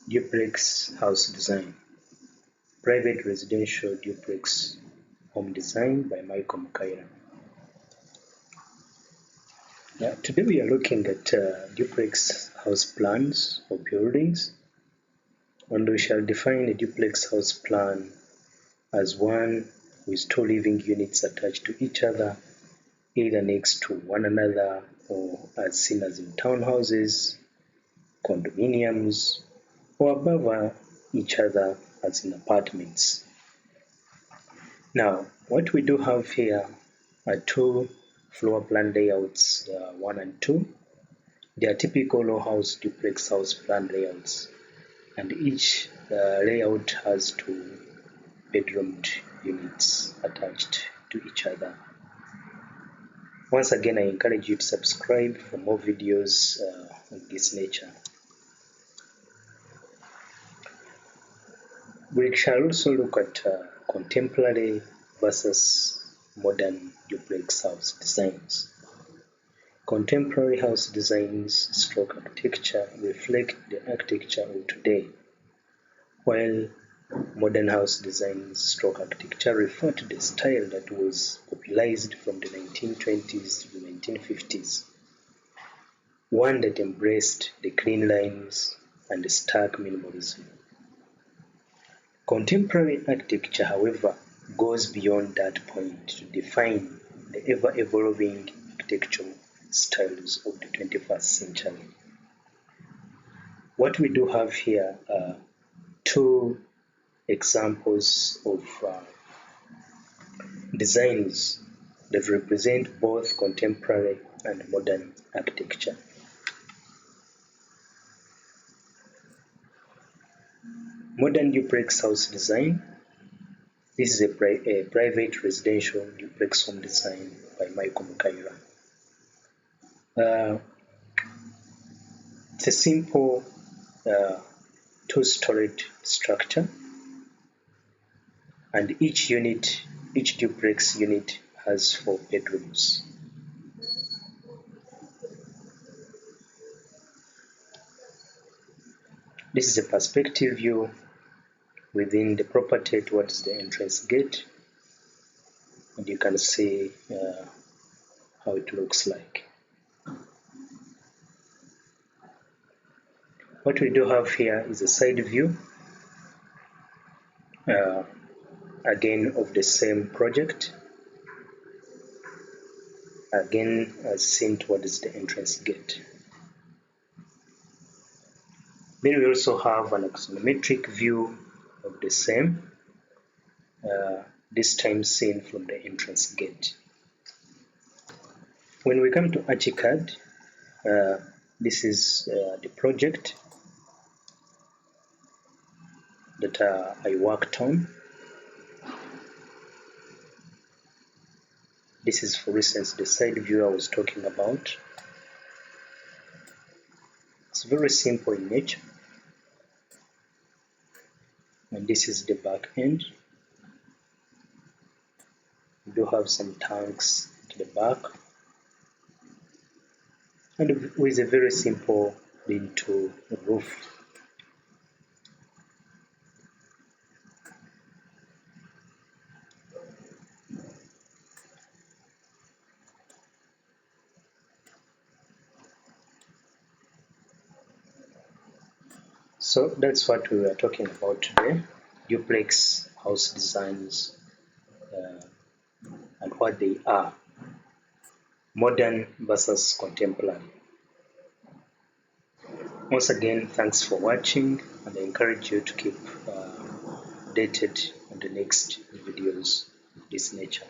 Duplex house design. Private residential duplex home design by Michael Mukaira. Now, today we are looking at duplex house plans for buildings, and we shall define a duplex house plan as one with two living units attached to each other, either next to one another or as seen as in townhouses, condominiums, or above each other as in apartments. Now, what we do have here are two floor plan layouts, 1 and 2. They are typical row house duplex house plan layouts, and each layout has two bedroomed units attached to each other. Once again, I encourage you to subscribe for more videos of this nature. We shall also look at contemporary versus modern duplex house designs. Contemporary house designs stroke architecture reflect the architecture of today, while modern house designs stroke architecture refer to the style that was popularized from the 1920s to the 1950s, one that embraced the clean lines and the stark minimalism. Contemporary architecture, however, goes beyond that point to define the ever-evolving architectural styles of the 21st century. What we do have here are two examples of designs that represent both contemporary and modern architecture. Modern duplex house design. This is a private residential duplex home design by Michael Mukaira. It's a simple two-storied structure, and each duplex unit has 4 bedrooms. This is a perspective view within the property towards the entrance gate, and you can see how it looks like. What we do have here is a side view, again of the same project, again as seen towards the entrance gate. Then we also have an axonometric view of the same, this time seen from the entrance gate. When we come to ArchiCAD, this is the project that I worked on. This is, for instance, the side view I was talking about. It's very simple in nature. And this is the back end. We do have some tanks to the back, and with a very simple lean-to roof. So that's what we are talking about today, duplex house designs and what they are, modern versus contemporary. Once again, thanks for watching, and I encourage you to keep updated on the next videos of this nature.